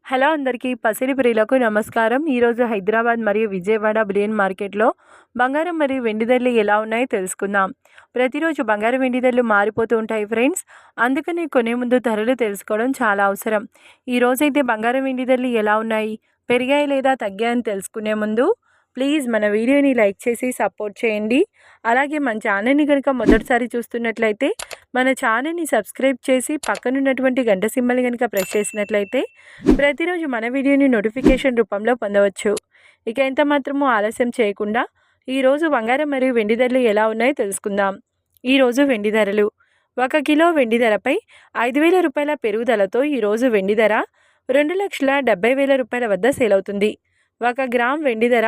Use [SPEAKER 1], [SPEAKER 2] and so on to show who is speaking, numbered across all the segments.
[SPEAKER 1] Hello అందరికీ పసిడి ప్రియులకు నమస్కారం. ఈరోజు హైదరాబాద్ మరియు విజయవాడ బులియన్ మార్కెట్లో బంగారం మరియు వెండి ధరలు ఎలా ఉన్నాయో తెలుసుకుందాం. ప్రతిరోజు బంగారం వెండి ధరలు మారిపోతూ ఉంటాయి ఫ్రెండ్స్. అందుకని కొనే ముందు ధరలు తెలుసుకోవడం చాలా అవసరం. ఈరోజైతే బంగారం వెండి ధరలు ఎలా ఉన్నాయి, పెరిగాయి లేదా తగ్గాయని తెలుసుకునే ముందు ప్లీజ్ మన వీడియోని లైక్ చేసి సపోర్ట్ చేయండి. అలాగే మన ఛానల్ని కనుక మొదటిసారి చూస్తున్నట్లయితే మన ఛానల్ని సబ్స్క్రైబ్ చేసి పక్కనున్నటువంటి గంట సింబల్ని కనుక ప్రెస్ చేసినట్లయితే ప్రతిరోజు మన వీడియోని నోటిఫికేషన్ రూపంలో పొందవచ్చు. ఇక ఎంత మాత్రమూ ఆలస్యం చేయకుండా ఈరోజు బంగారం మరియు వెండి ధరలు ఎలా ఉన్నాయో తెలుసుకుందాం. ఈరోజు వెండి ధరలు: 1 కిలో వెండి ధరపై 5,000 రూపాయల పెరుగుదలతో ఈరోజు వెండి ధర 2,70,000 రూపాయల వద్ద సేల్ అవుతుంది. 1 గ్రామ్ వెండి ధర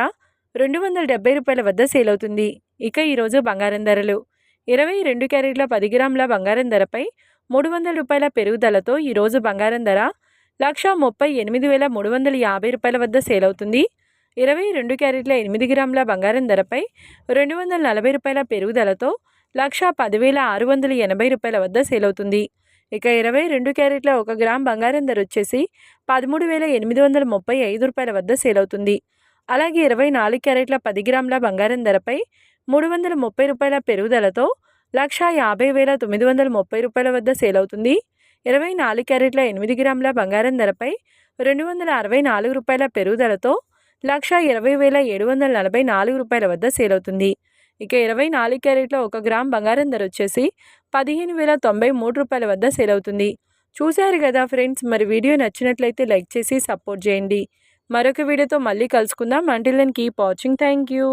[SPEAKER 1] 270 రూపాయల వద్ద సేల్ అవుతుంది. ఇక ఈరోజు బంగారం ధరలు: 22 క్యారెట్ల 10 గ్రాముల బంగారం ధరపై 300 రూపాయల పెరుగుదలతో ఈరోజు బంగారం ధర 1,38,350 రూపాయల వద్ద సేల్ అవుతుంది. 22 క్యారెట్ల 8 గ్రాముల బంగారం ధరపై 240 రూపాయల పెరుగుదలతో 1,10,680 రూపాయల వద్ద సేల్ అవుతుంది. ఇక 22 క్యారెట్ల 1 గ్రామ్ బంగారం ధర వచ్చేసి 13,835 రూపాయల వద్ద సేల్ అవుతుంది. అలాగే 24 క్యారెట్ల 10 గ్రాముల బంగారం ధరపై 330 రూపాయల పెరుగుదలతో 1,50,930 రూపాయల వద్ద సేల్ అవుతుంది. 24 క్యారెట్ల 8 గ్రాముల బంగారం ధరపై 264 రూపాయల పెరుగుదలతో 1,20,744 రూపాయల వద్ద సేల్ అవుతుంది. ఇక 24 క్యారెట్ల 1 గ్రామ్ బంగారం ధర వచ్చేసి 15,093 రూపాయల వద్ద సేల్ అవుతుంది. చూశారు కదా ఫ్రెండ్స్, మరి వీడియో నచ్చినట్లయితే లైక్ చేసి సపోర్ట్ చేయండి. మరొక వీడియోతో మళ్ళీ కలుసుకుందాం. Until then keep watching. Thank you.